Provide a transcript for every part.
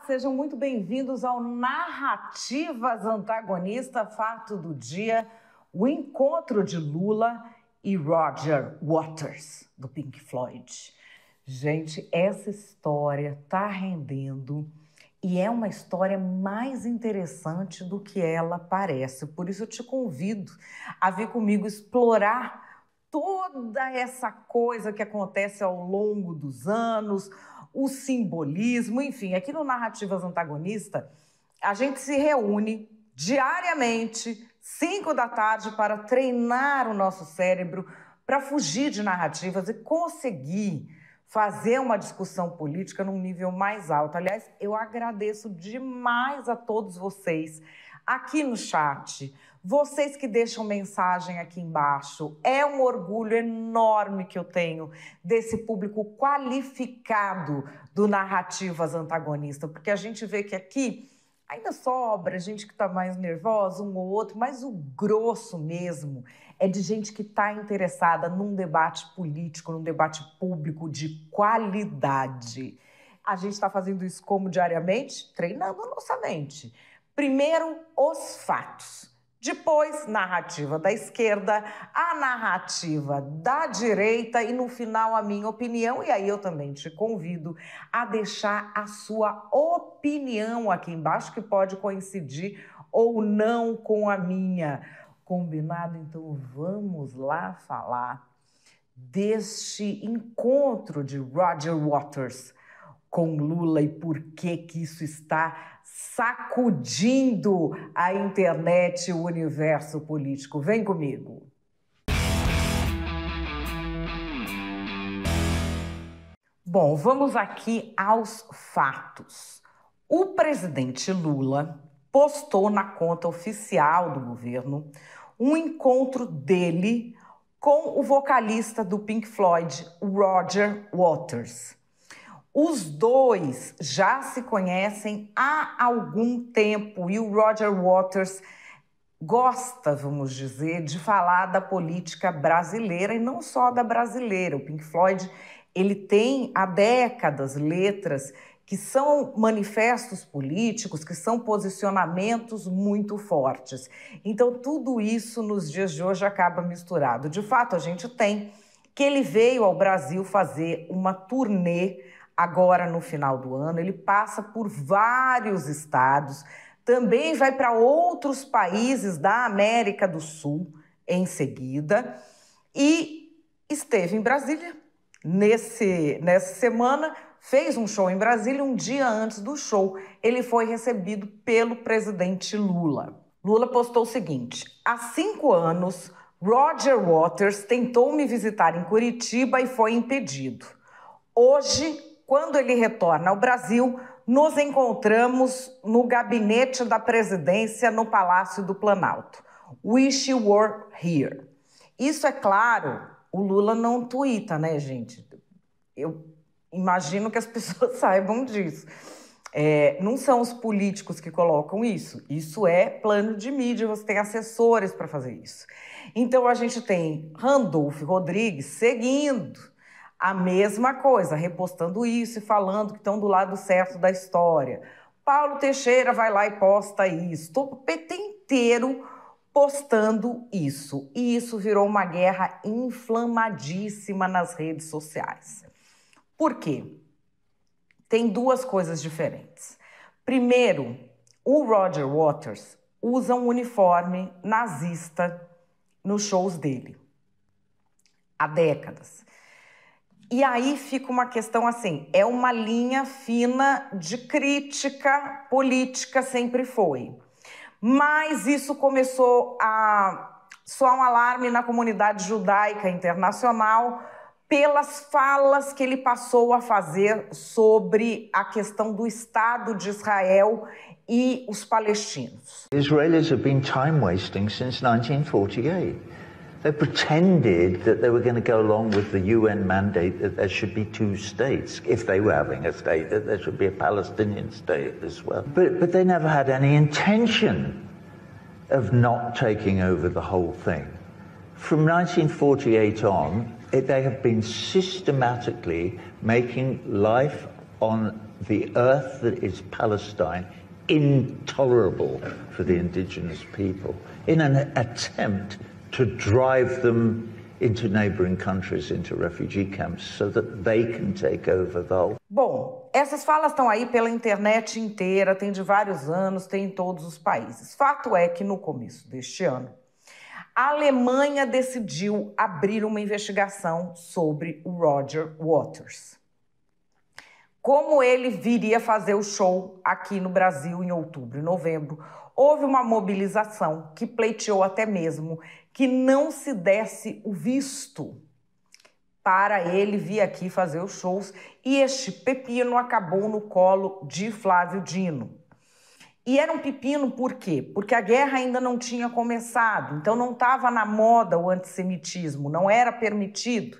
Sejam muito bem-vindos ao Narrativas Antagonista, fato do dia, o encontro de Lula e Roger Waters, do Pink Floyd. Gente, essa história tá rendendo e é uma história mais interessante do que ela parece. Por isso eu te convido a vir comigo explorar toda essa coisa que acontece ao longo dos anos, o simbolismo, enfim, aqui no Narrativas Antagonista, a gente se reúne diariamente, 5 da tarde, para treinar o nosso cérebro, para fugir de narrativas e conseguir fazer uma discussão política num nível mais alto. Aliás, eu agradeço demais a todos vocês aqui no chat, vocês que deixam mensagem aqui embaixo. É um orgulho enorme que eu tenho desse público qualificado do Narrativas Antagonista, porque a gente vê que aqui ainda sobra gente que está mais nervosa, um ou outro, mas o grosso mesmo é de gente que está interessada num debate político, num debate público de qualidade. A gente está fazendo isso como diariamente? Treinando a nossa mente. Primeiro, os fatos. Depois, narrativa da esquerda, a narrativa da direita e, no final, a minha opinião. E aí eu também te convido a deixar a sua opinião aqui embaixo, que pode coincidir ou não com a minha. Combinado? Então vamos lá falar deste encontro de Roger Waters com Lula e por que isso está sacudindo a internet e o universo político. Vem comigo. Bom, vamos aqui aos fatos. O presidente Lula postou na conta oficial do governo um encontro dele com o vocalista do Pink Floyd, Roger Waters. Os dois já se conhecem há algum tempo e o Roger Waters gosta, vamos dizer, de falar da política brasileira e não só da brasileira. O Pink Floyd, ele tem há décadas letras que são manifestos políticos, que são posicionamentos muito fortes. Então, tudo isso nos dias de hoje acaba misturado. De fato, a gente tem que ele veio ao Brasil fazer uma turnê agora no final do ano. Ele passa por vários estados, também vai para outros países da América do Sul em seguida e esteve em Brasília nessa semana. Fez um show em Brasília. Um dia antes do show, ele foi recebido pelo presidente Lula. Lula postou o seguinte: há 5 anos, Roger Waters tentou me visitar em Curitiba e foi impedido. Hoje, quando ele retorna ao Brasil, nos encontramos no gabinete da presidência no Palácio do Planalto. Wish you were here. Isso, é claro, o Lula não tuita, né, gente? Eu imagino que as pessoas saibam disso. Não são os políticos que colocam isso. Isso é plano de mídia, você tem assessores para fazer isso. Então a gente tem Randolfo Rodrigues seguindo a mesma coisa, repostando isso e falando que estão do lado certo da história. Paulo Teixeira vai lá e posta isso. O PT inteiro postando isso. E isso virou uma guerra inflamadíssima nas redes sociais. Por quê? Tem 2 coisas diferentes. Primeiro, o Roger Waters usa um uniforme nazista nos shows dele. Há décadas. E aí fica uma questão assim, é uma linha fina de crítica política, sempre foi. Mas isso começou a soar um alarme na comunidade judaica internacional pelas falas que ele passou a fazer sobre a questão do Estado de Israel e os palestinos. Israelis have been time wasting since 1948. They pretended that they were going to go along with the UN mandate that there should be 2 states. If they were having a state, that there should be a Palestinian state as well. But they never had any intention of not taking over the whole thing. From 1948 on, they have been systematically making life on the earth that is Palestine intolerable for the indigenous people in an attempt to drive them into neighboring countries, into refugee camps, so that they can take over the whole. Bom, essas falas estão aí pela internet inteira, tem de vários anos, tem em todos os países. Fato é que no começo deste ano, a Alemanha decidiu abrir uma investigação sobre o Roger Waters. Como ele viria fazer o show aqui no Brasil em outubro e novembro, houve uma mobilização que pleiteou até mesmo que não se desse o visto para ele vir aqui fazer os shows, e este pepino acabou no colo de Flávio Dino. E era um pepino por quê? Porque a guerra ainda não tinha começado, então não estava na moda o antissemitismo, não era permitido.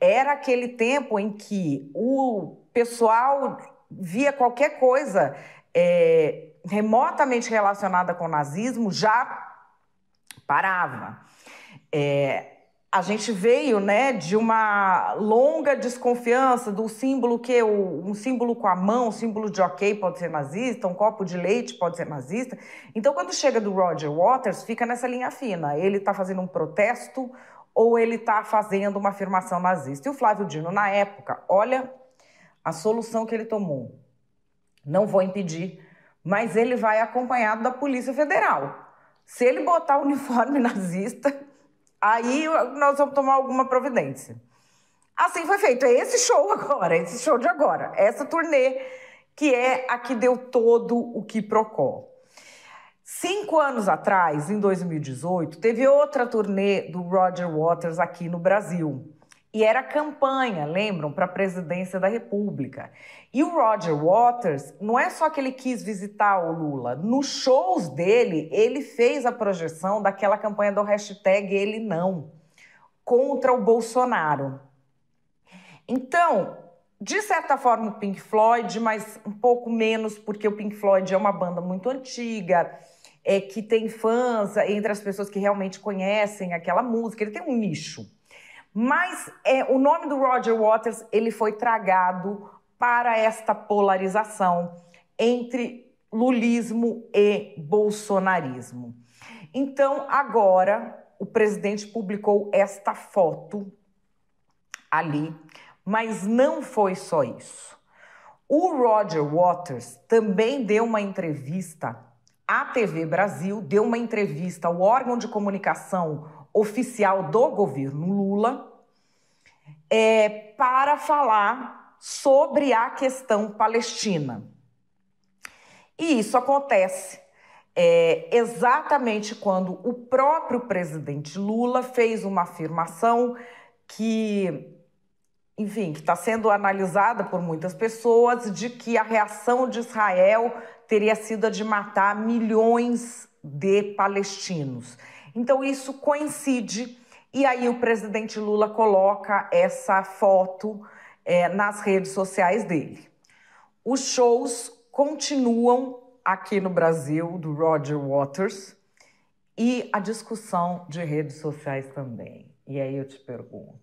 Era aquele tempo em que o pessoal via qualquer coisa remotamente relacionada com o nazismo, já parava. A gente veio, né, de uma longa desconfiança do símbolo que um símbolo com a mão, um símbolo de ok pode ser nazista, um copo de leite pode ser nazista. Então, quando chega do Roger Waters, fica nessa linha fina. Ele está fazendo um protesto ou ele está fazendo uma afirmação nazista. E o Flávio Dino, na época, olha a solução que ele tomou. Não vou impedir, mas ele vai acompanhado da Polícia Federal. Se ele botar o uniforme nazista, aí nós vamos tomar alguma providência. Assim foi feito. É esse show agora, esse show de agora, essa turnê que é a que deu todo o quiprocó. 5 anos atrás, em 2018, teve outra turnê do Roger Waters aqui no Brasil. E era campanha, lembram, para a presidência da República. E o Roger Waters, não é só que ele quis visitar o Lula. Nos shows dele, ele fez a projeção daquela campanha do hashtag Ele Não, contra o Bolsonaro. Então, de certa forma, o Pink Floyd, mas um pouco menos, porque o Pink Floyd é uma banda muito antiga, que tem fãs entre as pessoas que realmente conhecem aquela música. Ele tem um nicho. Mas o nome do Roger Waters ele foi tragado para esta polarização entre lulismo e bolsonarismo. Então, agora, o presidente publicou esta foto ali, mas não foi só isso. O Roger Waters também deu uma entrevista à TV Brasil, deu uma entrevista ao órgão de comunicação oficial do governo Lula, para falar sobre a questão palestina. E isso acontece exatamente quando o próprio presidente Lula fez uma afirmação que, enfim, que está sendo analisada por muitas pessoas, de que a reação de Israel teria sido a de matar milhões de palestinos. Então, isso coincide, e aí o presidente Lula coloca essa foto nas redes sociais dele. Os shows continuam aqui no Brasil, do Roger Waters, e a discussão de redes sociais também. E aí eu te pergunto,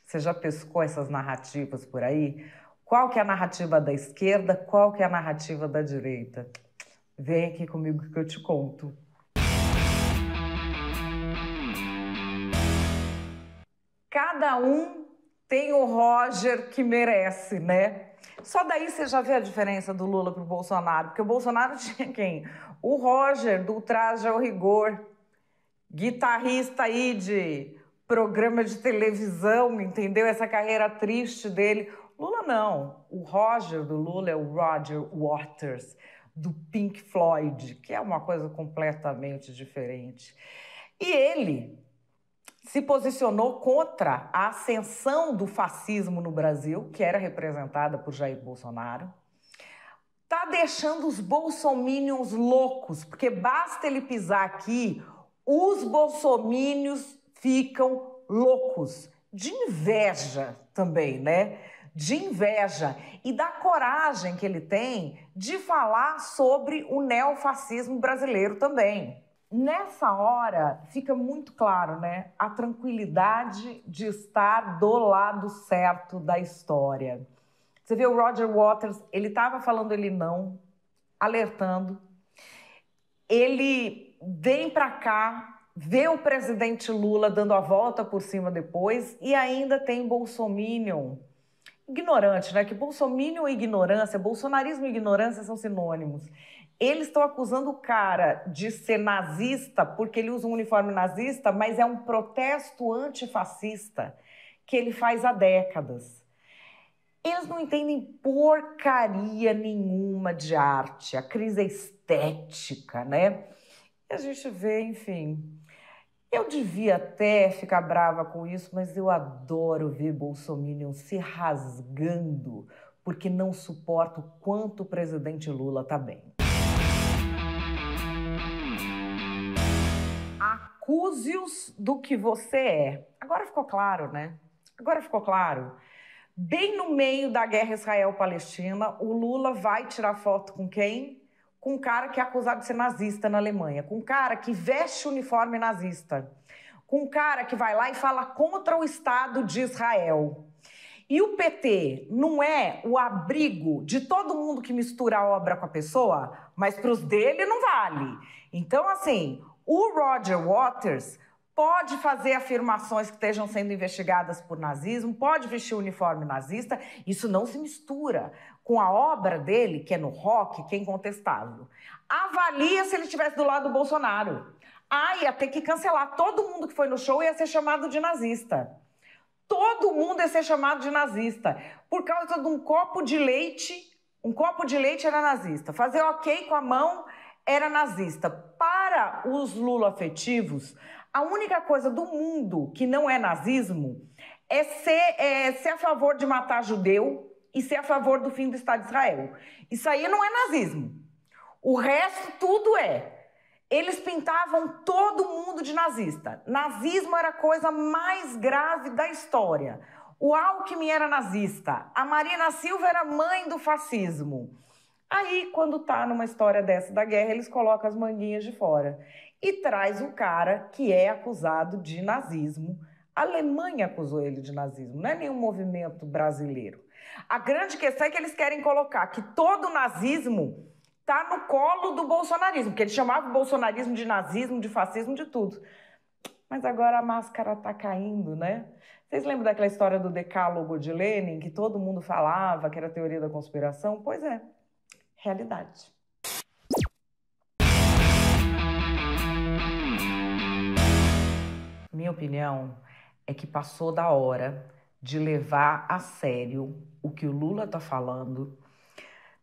você já pescou essas narrativas por aí? Qual que é a narrativa da esquerda, qual que é a narrativa da direita? Vem aqui comigo que eu te conto. Cada um tem o Roger que merece, né? Só daí você já vê a diferença do Lula pro Bolsonaro, porque o Bolsonaro tinha quem? O Roger, do Traje ao Rigor, guitarrista aí de programa de televisão, entendeu? Essa carreira triste dele. Lula não. O Roger do Lula é o Roger Waters, do Pink Floyd, que é uma coisa completamente diferente. E ele se posicionou contra a ascensão do fascismo no Brasil, que era representada por Jair Bolsonaro. Tá deixando os bolsomínios loucos, porque basta ele pisar aqui, os bolsomínios ficam loucos. De inveja também, né? De inveja e da coragem que ele tem de falar sobre o neofascismo brasileiro também. Nessa hora, fica muito claro, né, a tranquilidade de estar do lado certo da história. Você vê o Roger Waters, ele estava falando ele não, alertando. Ele vem para cá, vê o presidente Lula dando a volta por cima depois e ainda tem bolsominion ignorante, né? Que bolsominion e ignorância, bolsonarismo e ignorância são sinônimos. Eles estão acusando o cara de ser nazista porque ele usa um uniforme nazista, mas é um protesto antifascista que ele faz há décadas. Eles não entendem porcaria nenhuma de arte, a crise é estética, né? E a gente vê, enfim. Eu devia até ficar brava com isso, mas eu adoro ver bolsominion se rasgando porque não suporta o quanto o presidente Lula tá bem. Acuse-os do que você é. Agora ficou claro, né? Agora ficou claro. Bem no meio da guerra Israel-Palestina, o Lula vai tirar foto com quem? Com um cara que é acusado de ser nazista na Alemanha, com um cara que veste uniforme nazista, com um cara que vai lá e fala contra o Estado de Israel. E o PT não é o abrigo de todo mundo que mistura a obra com a pessoa, mas para os dele não vale. Então, assim, o Roger Waters pode fazer afirmações que estejam sendo investigadas por nazismo, pode vestir o uniforme nazista, isso não se mistura com a obra dele, que é no rock, que é incontestável. Avalia se ele estivesse do lado do Bolsonaro. Ia ter que cancelar. Todo mundo que foi no show ia ser chamado de nazista. Todo mundo ia ser chamado de nazista. Por causa de um copo de leite era nazista. Fazer ok com a mão era nazista. Para os luloafetivos, a única coisa do mundo que não é nazismo é ser a favor de matar judeu e ser a favor do fim do Estado de Israel. Isso aí não é nazismo. O resto tudo é. Eles pintavam todo mundo de nazista. Nazismo era a coisa mais grave da história. O Alckmin era nazista. A Marina Silva era mãe do fascismo. Aí, quando tá numa história dessa da guerra, eles colocam as manguinhas de fora. E traz o cara que é acusado de nazismo. A Alemanha acusou ele de nazismo, não é nenhum movimento brasileiro. A grande questão é que eles querem colocar que todo nazismo está no colo do bolsonarismo, porque eles chamavam o bolsonarismo de nazismo, de fascismo, de tudo. Mas agora a máscara está caindo, né? Vocês lembram daquela história do decálogo de Lenin, que todo mundo falava que era teoria da conspiração? Pois é, realidade. Minha opinião é que passou da hora de levar a sério o que o Lula está falando,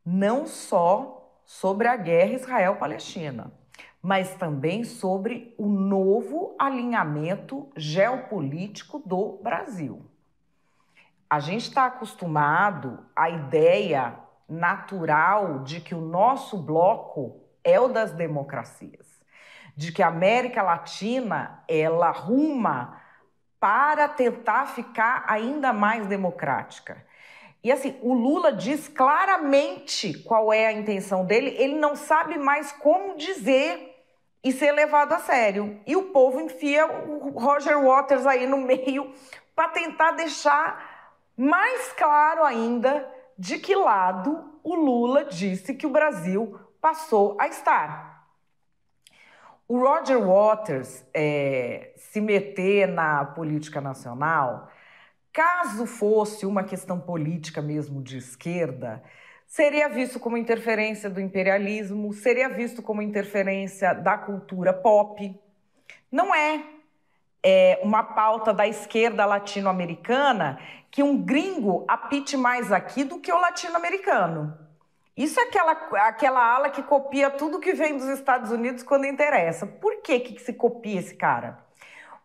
não só sobre a guerra Israel-Palestina, mas também sobre o novo alinhamento geopolítico do Brasil. A gente está acostumado à ideia natural de que o nosso bloco é o das democracias, de que a América Latina ela ruma para tentar ficar ainda mais democrática. E assim, o Lula diz claramente qual é a intenção dele, ele não sabe mais como dizer e ser levado a sério. E o povo enfia o Roger Waters aí no meio para tentar deixar mais claro ainda de que lado o Lula disse que o Brasil passou a estar. O Roger Waters se meter na política nacional, caso fosse uma questão política mesmo de esquerda, seria visto como interferência do imperialismo, seria visto como interferência da cultura pop. Não é uma pauta da esquerda latino-americana que um gringo apite mais aqui do que o latino-americano. Isso é aquela ala que copia tudo que vem dos Estados Unidos quando interessa. Por que se copia esse cara?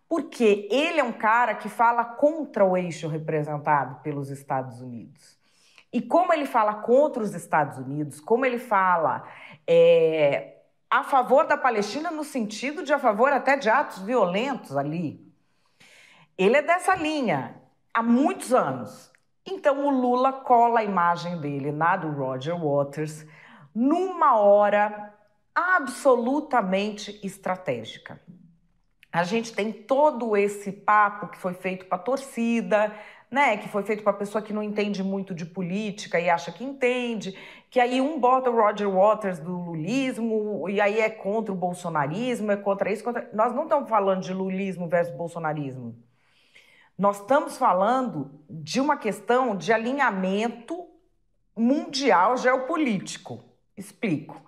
Porque ele é um cara que fala contra o eixo representado pelos Estados Unidos. E como ele fala contra os Estados Unidos, como ele fala a favor da Palestina no sentido de a favor até de atos violentos ali, ele é dessa linha há muitos anos. Então o Lula cola a imagem dele na do Roger Waters numa hora absolutamente estratégica. A gente tem todo esse papo que foi feito para a torcida, né? Que foi feito para pessoa que não entende muito de política e acha que entende, que aí um bota o Roger Waters do lulismo e aí é contra o bolsonarismo, é contra isso, contra... Nós não estamos falando de lulismo versus bolsonarismo. Nós estamos falando de uma questão de alinhamento mundial geopolítico. Explico.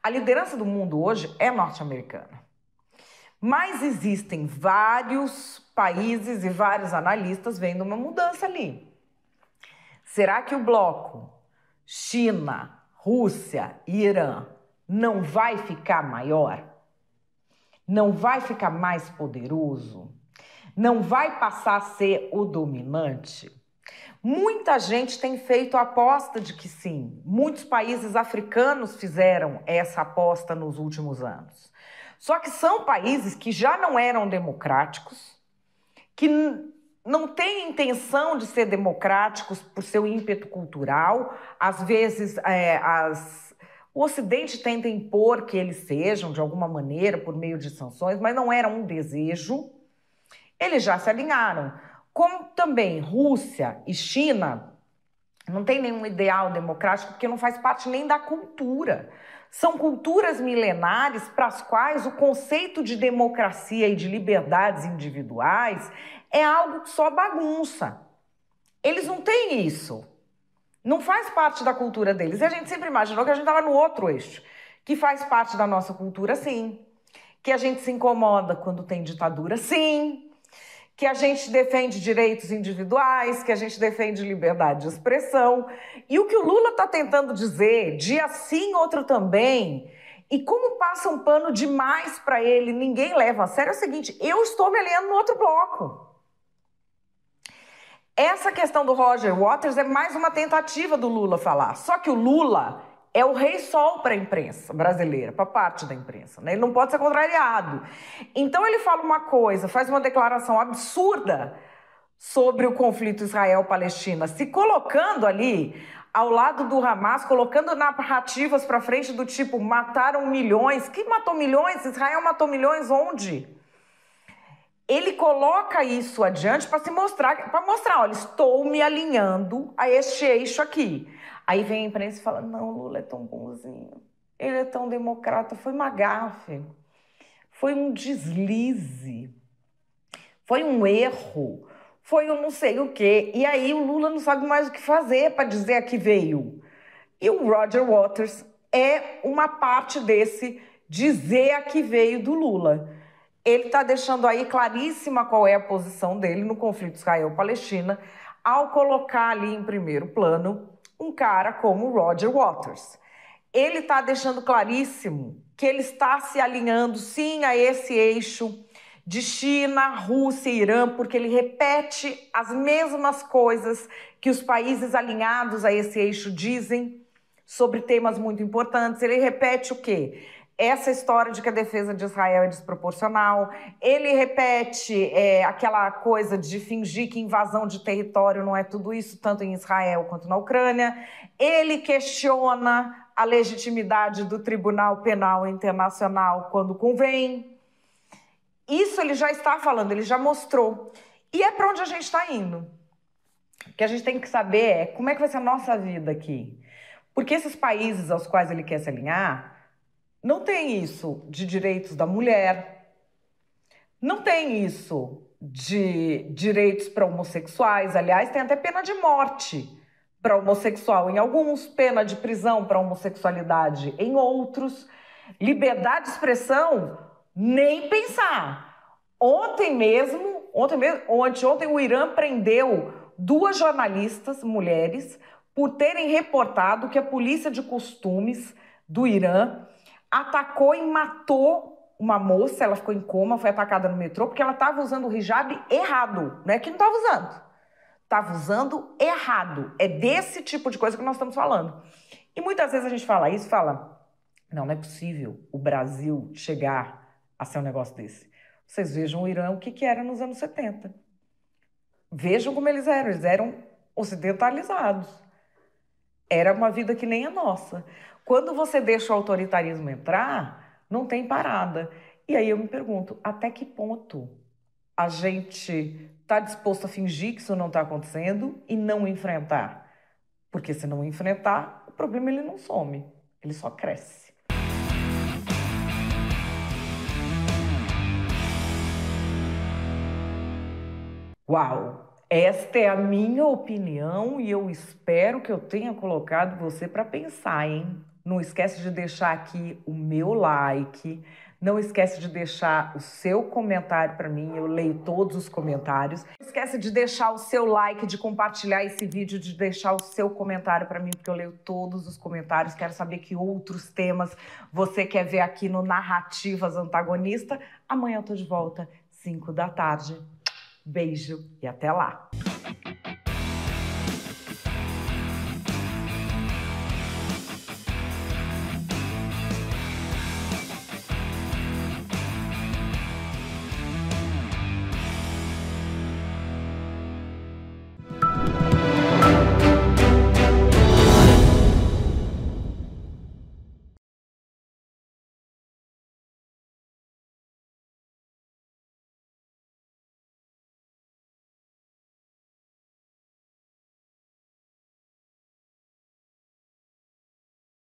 A liderança do mundo hoje é norte-americana. Mas existem vários países e vários analistas vendo uma mudança ali. Será que o bloco China, Rússia e Irã não vai ficar maior? Não vai ficar mais poderoso? Não vai passar a ser o dominante? Muita gente tem feito a aposta de que sim. Muitos países africanos fizeram essa aposta nos últimos anos. Só que são países que já não eram democráticos, que não têm intenção de ser democráticos por seu ímpeto cultural. Às vezes, o Ocidente tenta impor que eles sejam, de alguma maneira, por meio de sanções, mas não era um desejo. Eles já se alinharam. Como também Rússia e China não tem nenhum ideal democrático, porque não faz parte nem da cultura. São culturas milenares para as quais o conceito de democracia e de liberdades individuais é algo que só bagunça. Eles não têm isso. Não faz parte da cultura deles. E a gente sempre imaginou que a gente estava no outro eixo, que faz parte da nossa cultura, sim. Que a gente se incomoda quando tem ditadura, sim. Que a gente defende direitos individuais, que a gente defende liberdade de expressão. E o que o Lula está tentando dizer, dia sim, outro também, e como passa um pano demais para ele, ninguém leva a sério, é o seguinte, eu estou me alinhando no outro bloco. Essa questão do Roger Waters é mais uma tentativa do Lula falar. Só que o Lula é o rei sol para a imprensa brasileira, para parte da imprensa, né? Ele não pode ser contrariado. Então ele fala uma coisa, faz uma declaração absurda sobre o conflito Israel-Palestina, se colocando ali ao lado do Hamas, colocando narrativas para frente do tipo mataram milhões. Quem matou milhões? Israel matou milhões onde? Ele coloca isso adiante para mostrar, olha, estou me alinhando a este eixo aqui. Aí vem a imprensa e fala, não, Lula é tão bonzinho, ele é tão democrata, foi uma gafe, foi um deslize, foi um erro, foi um não sei o quê. E aí o Lula não sabe mais o que fazer para dizer a que veio. E o Roger Waters é uma parte desse dizer a que veio do Lula. Ele está deixando aí claríssima qual é a posição dele no conflito Israel-Palestina, ao colocar ali em primeiro plano um cara como Roger Waters. Ele está deixando claríssimo que ele está se alinhando, sim, a esse eixo de China, Rússia e Irã, porque ele repete as mesmas coisas que os países alinhados a esse eixo dizem sobre temas muito importantes. Ele repete o quê? Essa história de que a defesa de Israel é desproporcional. Ele repete aquela coisa de fingir que invasão de território não é tudo isso, tanto em Israel quanto na Ucrânia. Ele questiona a legitimidade do Tribunal Penal Internacional quando convém. Isso ele já está falando, ele já mostrou. E é para onde a gente está indo. O que a gente tem que saber é como é que vai ser a nossa vida aqui. Porque esses países aos quais ele quer se alinhar não tem isso de direitos da mulher, não tem isso de direitos para homossexuais. Aliás, tem até pena de morte para homossexual em alguns, pena de prisão para homossexualidade em outros. Liberdade de expressão, nem pensar. Ontem mesmo, anteontem, o Irã prendeu 2 jornalistas mulheres por terem reportado que a polícia de costumes do Irã atacou e matou uma moça. Ela ficou em coma, foi atacada no metrô, porque ela estava usando o hijab errado, não é que não estava usando. Estava usando errado. É desse tipo de coisa que nós estamos falando. E muitas vezes a gente fala isso, não é possível o Brasil chegar a ser um negócio desse. Vocês vejam o Irã, o que era nos anos 70. Vejam como eles eram ocidentalizados. Era uma vida que nem a nossa. Quando você deixa o autoritarismo entrar, não tem parada. E aí eu me pergunto, até que ponto a gente está disposto a fingir que isso não está acontecendo e não enfrentar. Porque se não enfrentar, o problema ele não some, ele só cresce. Uau! Esta é a minha opinião e eu espero que eu tenha colocado você para pensar, hein? Não esquece de deixar aqui o meu like, não esquece de deixar o seu comentário para mim, eu leio todos os comentários. Não esquece de deixar o seu like, de compartilhar esse vídeo, de deixar o seu comentário para mim, porque eu leio todos os comentários. Quero saber que outros temas você quer ver aqui no Narrativas Antagonista. Amanhã eu tô de volta, 5 da tarde. Beijo e até lá!